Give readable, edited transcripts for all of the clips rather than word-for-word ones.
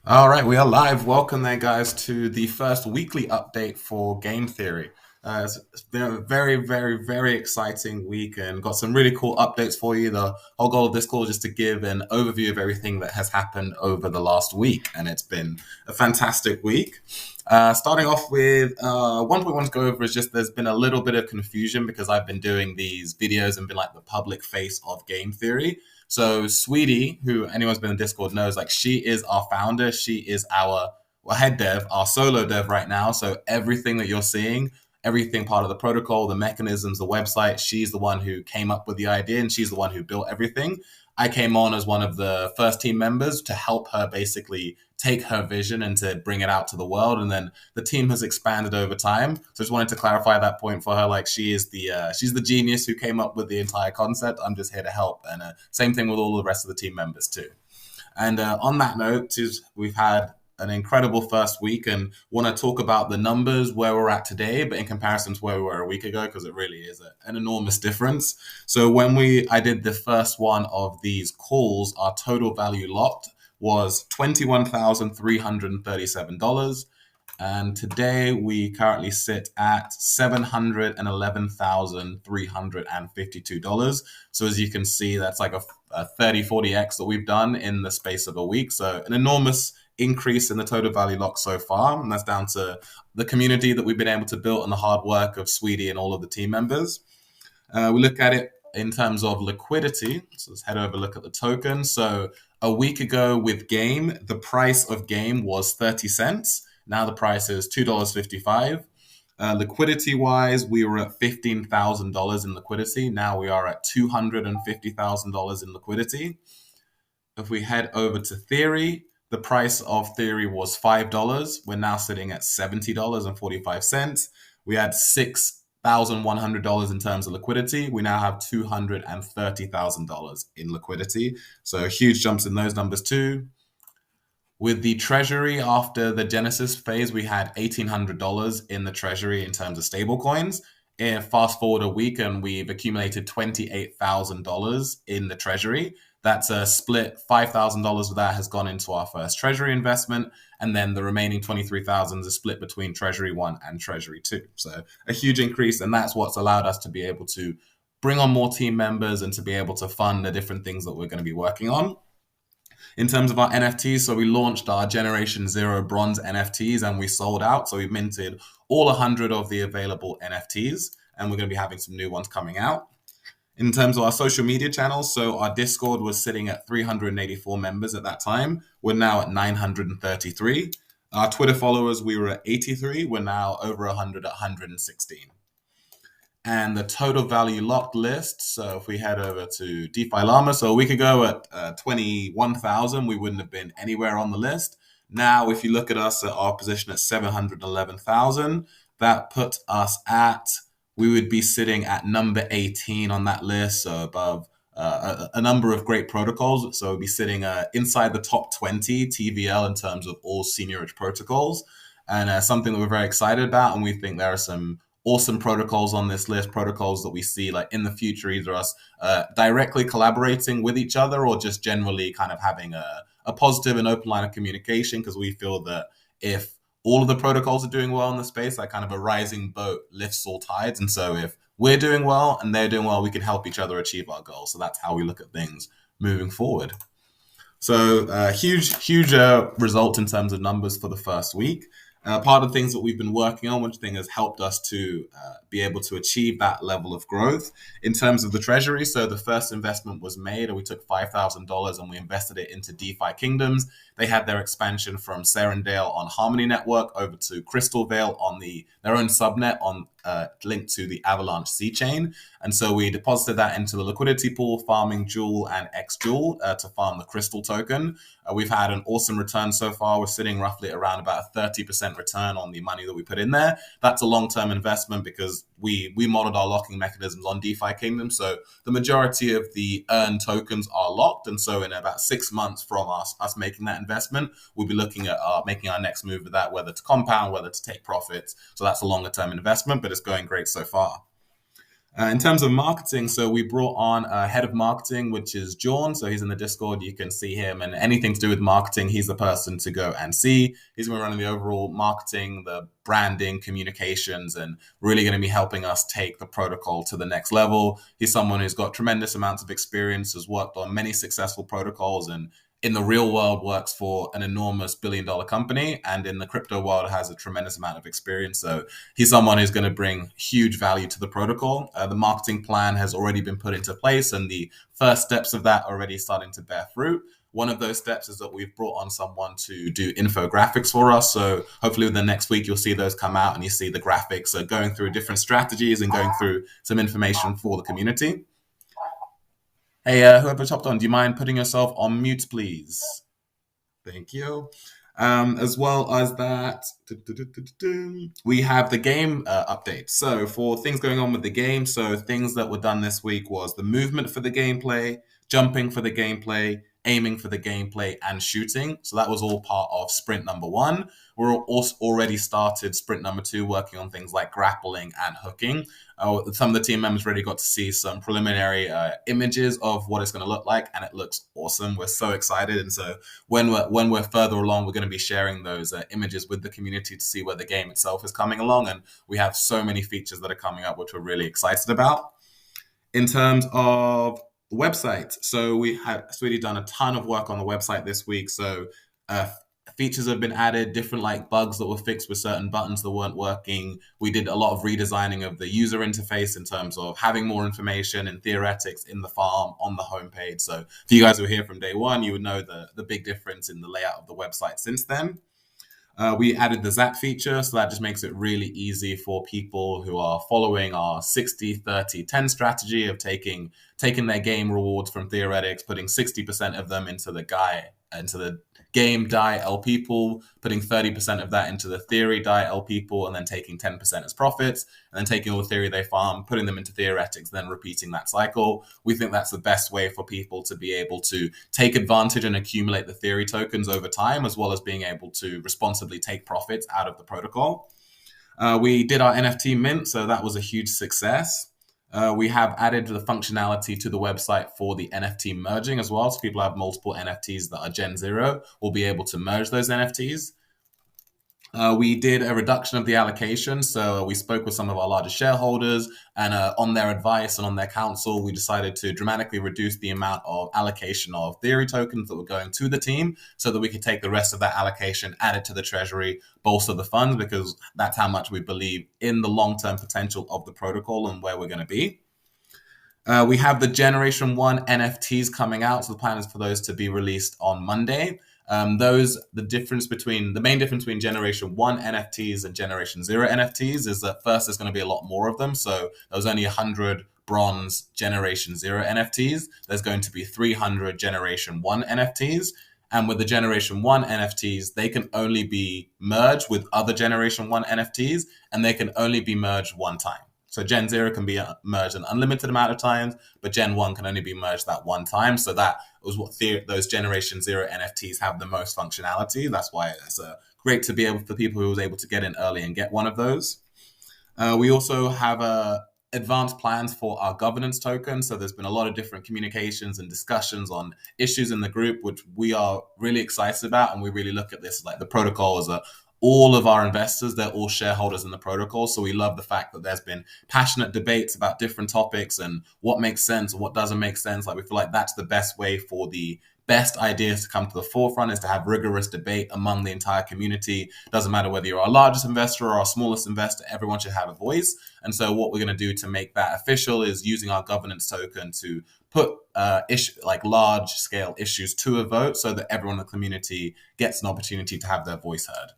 All right, we are live. Welcome there, guys, to the first weekly update for Game Theory. It's been a very, very, very exciting week and got some really cool updates for you. The whole goal of this call is just to give an overview of everything that has happened over the last week, and it's been a fantastic week. Starting off with one point I want to go over is just there's been a little bit of confusion because I've been doing these videos and been like the public face of Game Theory. So Sweetie, who anyone's been in Discord knows, like she is our founder. She is our head dev, our solo dev right now. So everything that you're seeing, everything part of the protocol, the mechanisms, the website, she's the one who came up with the idea and she's the one who built everything. I came on as one of the first team members to help her basically take her vision and to bring it out to the world. And then the team has expanded over time. So just wanted to clarify that point for her. Like she's the genius who came up with the entire concept. I'm just here to help. And same thing with all the rest of the team members too. And on that note, we've had an incredible first week and want to talk about the numbers where we're at today, but in comparison to where we were a week ago, because it really is an enormous difference. So when I did the first one of these calls, our total value locked was $21,337. And today we currently sit at $711,352. So as you can see, that's like a 30, 40x that we've done in the space of a week. So an enormous increase in the total value lock so far. And that's down to the community that we've been able to build and the hard work of Sweetie and all of the team members. We look at it in terms of liquidity. So let's head over, look at the token. So a week ago with Game, the price of Game was 30 cents. Now the price is $2.55. Liquidity wise, we were at $15,000 in liquidity. Now we are at $250,000 in liquidity. If we head over to Theory, the price of Theory was $5. We're now sitting at $70.45. We had $6,100 in terms of liquidity. We now have $230,000 in liquidity. So huge jumps in those numbers too. With the Treasury, after the Genesis phase, we had $1,800 in the Treasury in terms of stable coins. And fast forward a week, and we've accumulated $28,000 in the Treasury. That's a split. $5,000 of that has gone into our first Treasury investment, and then the remaining 23,000 is split between Treasury One and Treasury Two. So a huge increase, and that's what's allowed us to be able to bring on more team members and to be able to fund the different things that we're going to be working on. In terms of our NFTs, so we launched our Generation Zero Bronze NFTs and we sold out. So we minted all 100 of the available NFTs, and we're going to be having some new ones coming out. In terms of our social media channels, so our Discord was sitting at 384 members at that time. We're now at 933. Our Twitter followers, we were at 83. We're now over 100 at 116. And the total value locked list. So if we head over to DeFi Llama, so a week ago at 21,000, we wouldn't have been anywhere on the list. Now, if you look at us at our position at 711,000, that puts us at, we would be sitting at number 18 on that list, so above a number of great protocols. So we'd be sitting inside the top 20 TVL in terms of all seniorage protocols. And something that we're very excited about. And we think there are some awesome protocols on this list, protocols that we see like in the future, either us directly collaborating with each other or just generally kind of having a positive and open line of communication, because we feel that if all of the protocols are doing well in the space, like kind of a rising boat lifts all tides. And so if we're doing well and they're doing well, we can help each other achieve our goals. So that's how we look at things moving forward. So huge result in terms of numbers for the first week. Part of the things that we've been working on, which thing has helped us to be able to achieve that level of growth in terms of the treasury. So the first investment was made, and we took $5,000 and we invested it into DeFi Kingdoms. They had their expansion from Serendale on Harmony Network over to Crystal Vale on their own subnet on linked to the Avalanche C chain. And so we deposited that into the liquidity pool, farming Jewel and XJewel to farm the Crystal token. We've had an awesome return so far. We're sitting roughly around about a 30% return on the money that we put in there. That's a long-term investment because we modeled our locking mechanisms on DeFi Kingdom. So the majority of the earned tokens are locked. And so in about 6 months from us making that investment, we'll be looking at making our next move with that, whether to compound, whether to take profits. So that's a longer term investment, but it's going great so far. In terms of marketing, so we brought on a head of marketing, which is John. So he's in the Discord. You can see him, and anything to do with marketing, he's the person to go and see. He's going to be running the overall marketing, the branding, communications, and really going to be helping us take the protocol to the next level. He's someone who's got tremendous amounts of experience, has worked on many successful protocols, and in the real world works for an enormous billion-dollar company, and in the crypto world has a tremendous amount of experience. So he's someone who's going to bring huge value to the protocol. The marketing plan has already been put into place, and the first steps of that are already starting to bear fruit. One of those steps is that we've brought on someone to do infographics for us. So hopefully within the next week, you'll see those come out and you see the graphics going through different strategies and going through some information for the community. Hey, whoever chopped on, do you mind putting yourself on mute, please? Thank you. As well as that, we have the game update. So for things going on with the game, so things that were done this week was the movement for the gameplay, jumping for the gameplay, aiming for the gameplay, and shooting. So that was all part of sprint number one. We're also already started sprint number two, working on things like grappling and hooking. Some of the team members already got to see some preliminary images of what it's going to look like, and it looks awesome. We're so excited, and so when we're further along, we're going to be sharing those images with the community to see where the game itself is coming along. And we have so many features that are coming up, which we're really excited about. In terms of the website, so we have really done a ton of work on the website this week. So features have been added, different like bugs that were fixed with certain buttons that weren't working. We did a lot of redesigning of the user interface in terms of having more information and theoretics in the farm on the homepage. So if you guys were here from day one, you would know the big difference in the layout of the website since then. We added the Zap feature, so that just makes it really easy for people who are following our 60-30-10 strategy of taking their game rewards from theoretics, putting 60% of them into the game DAI LP pool, putting 30% of that into the theory DAI LP pool, and then taking 10% as profits, and then taking all the theory they farm, putting them into theoretics, then repeating that cycle. We think that's the best way for people to be able to take advantage and accumulate the theory tokens over time, as well as being able to responsibly take profits out of the protocol. We did our NFT mint, so that was a huge success. We have added the functionality to the website for the NFT merging as well. So people have multiple NFTs that are Gen 0 will be able to merge those NFTs. We did a reduction of the allocation. So we spoke with some of our largest shareholders, and on their advice and on their counsel, we decided to dramatically reduce the amount of allocation of theory tokens that were going to the team so that we could take the rest of that allocation, add it to the treasury, bolster the funds, because that's how much we believe in the long-term potential of the protocol and where we're going to be. We have the Generation 1 NFTs coming out. So the plan is for those to be released on Monday. The main difference between Generation 1 NFTs and Generation 0 NFTs is that first there's going to be a lot more of them. So there was only 100 bronze Generation 0 NFTs. There's going to be 300 Generation 1 NFTs. And with the Generation 1 NFTs, they can only be merged with other Generation 1 NFTs, and they can only be merged one time. So Gen 0 can be merged an unlimited amount of times, but Gen 1 can only be merged that one time. So that was what those Generation 0 NFTs have the most functionality. That's why it's great to be able for people who was able to get in early and get one of those. We also have advanced plans for our governance token. So there's been a lot of different communications and discussions on issues in the group, which we are really excited about. And we really look at this like the protocol as all of our investors, they're all shareholders in the protocol. So we love the fact that there's been passionate debates about different topics and what makes sense and what doesn't make sense. Like we feel like that's the best way for the best ideas to come to the forefront, is to have rigorous debate among the entire community. Doesn't matter whether you're our largest investor or our smallest investor, everyone should have a voice. And so what we're going to do to make that official is using our governance token to put large scale issues to a vote so that everyone in the community gets an opportunity to have their voice heard.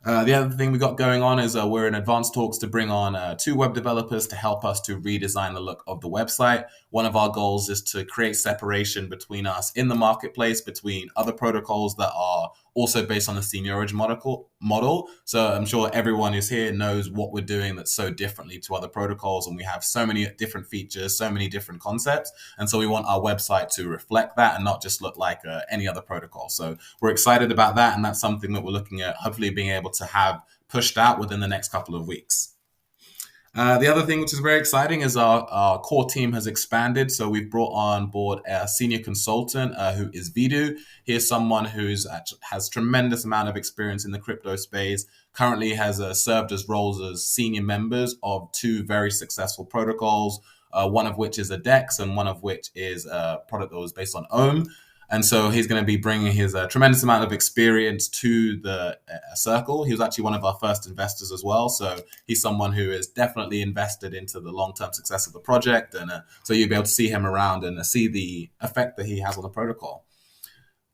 The other thing we got going on is we're in advanced talks to bring on 2 web developers to help us to redesign the look of the website. One of our goals is to create separation between us in the marketplace, between other protocols that are also based on the seniority model. So I'm sure everyone who's here knows what we're doing that's so differently to other protocols, and we have so many different features, so many different concepts. And so we want our website to reflect that and not just look like any other protocol. So we're excited about that, and that's something that we're looking at hopefully being able to have pushed out within the next couple of weeks. The other thing which is very exciting is our core team has expanded. So we've brought on board a senior consultant who is Vidu. He is someone has tremendous amount of experience in the crypto space. Currently has served as roles as senior members of two very successful protocols, one of which is a DEX and one of which is a product that was based on Ohm. And so he's going to be bringing his tremendous amount of experience to the circle. He was actually one of our first investors as well. So he's someone who is definitely invested into the long-term success of the project. And so you'll be able to see him around and see the effect that he has on the protocol.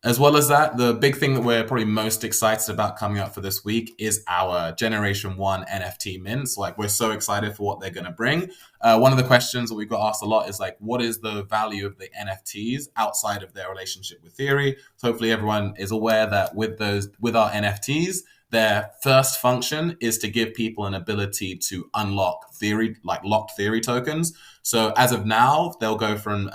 As well as that, the big thing that we're probably most excited about coming up for this week is our Generation 1 NFT mints. Like, we're so excited for what they're going to bring. One of the questions that we've got asked a lot is like, what is the value of the NFTs outside of their relationship with Theory? So hopefully everyone is aware that with our NFTs, their first function is to give people an ability to unlock Theory, like locked Theory tokens. So as of now, they'll go from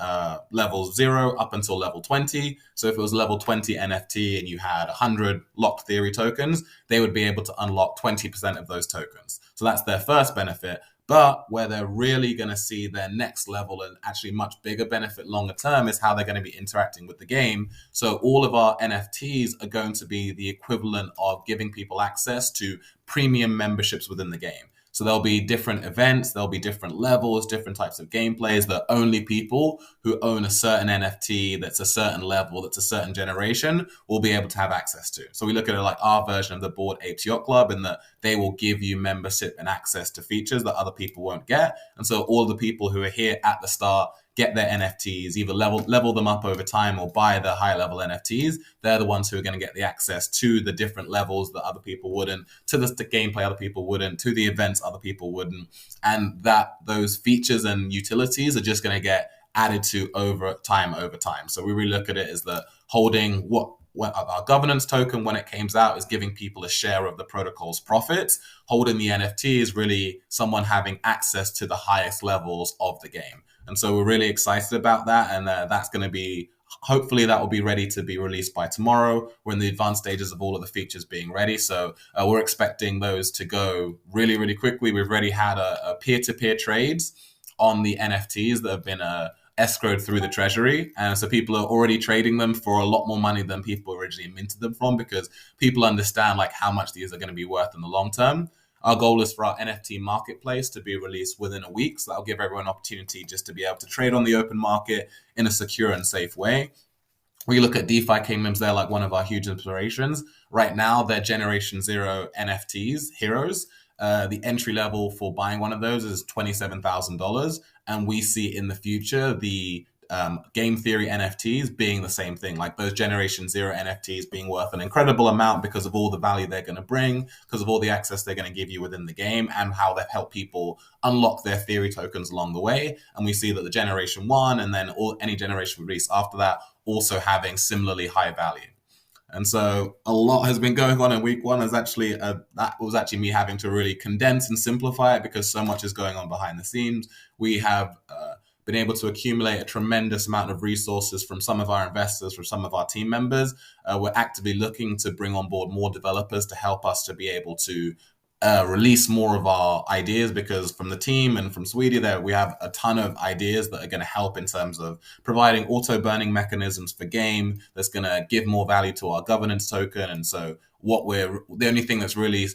level 0 up until level 20. So if it was level 20 NFT and you had 100 locked Theory tokens, they would be able to unlock 20% of those tokens. So that's their first benefit. But where they're really going to see their next level and actually much bigger benefit longer term is how they're going to be interacting with the game. So all of our NFTs are going to be the equivalent of giving people access to premium memberships within the game. So there'll be different events, there'll be different levels, different types of gameplays that only people who own a certain NFT that's a certain level, that's a certain generation, will be able to have access to. So we look at it like our version of the Bored Apes Yacht Club, in that they will give you membership and access to features that other people won't get. And so all the people who are here at the start get their NFTs, either level them up over time or buy the high level NFTs. They're the ones who are going to get the access to the different levels that other people wouldn't, to the gameplay other people wouldn't, to the events other people wouldn't. And that those features and utilities are just going to get added to over time. So we really look at it as the holding what our governance token, when it comes out, is giving people a share of the protocol's profits. Holding the NFT is really someone having access to the highest levels of the game. And so we're really excited about that. And that's going to be, hopefully that will be ready to be released by tomorrow. We're in the advanced stages of all of the features being ready. So we're expecting those to go really, really quickly. We've already had a peer-to-peer trades on the NFTs that have been escrowed through the Treasury. And so people are already trading them for a lot more money than people originally minted them from, because people understand like how much these are going to be worth in the long term. Our goal is for our NFT marketplace to be released within a week. So that'll give everyone an opportunity just to be able to trade on the open market in a secure and safe way. We look at DeFi Kingdoms, they're like one of our huge inspirations. Right now, they're Generation 0 NFTs, heroes. The entry level for buying one of those is $27,000. And we see in the future the game theory NFTs being the same thing, like those Generation 0 NFTs being worth an incredible amount because of all the value they're going to bring, because of all the access they're going to give you within the game, and how they've helped people unlock their theory tokens along the way. And we see that the Generation 1 and then any generation release after that also having similarly high value. And so a lot has been going on in week one. That was actually me having to really condense and simplify it, because so much is going on behind the scenes. We have been able to accumulate a tremendous amount of resources from some of our investors, from some of our team members. We're actively looking to bring on board more developers to help us to be able to release more of our ideas, because from the team and from Sweetie there, we have a ton of ideas that are going to help in terms of providing auto burning mechanisms for game that's going to give more value to our governance token. And so the only thing that's really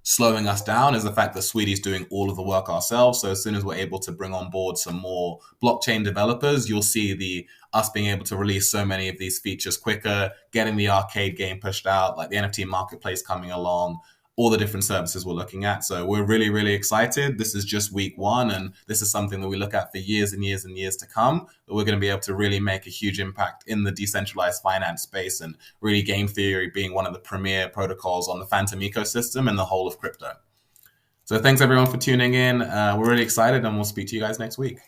slowing us down is the fact that Sweetie's doing all of the work ourselves. So as soon as we're able to bring on board some more blockchain developers, you'll see us being able to release so many of these features quicker, getting the arcade game pushed out, like the NFT marketplace coming along, all the different services we're looking at. So we're really, really excited. This is just week one, and this is something that we look at for years and years and years to come, that we're going to be able to really make a huge impact in the decentralized finance space, and really game theory being one of the premier protocols on the Phantom ecosystem and the whole of crypto. So thanks everyone for tuning in. We're really excited, and we'll speak to you guys next week.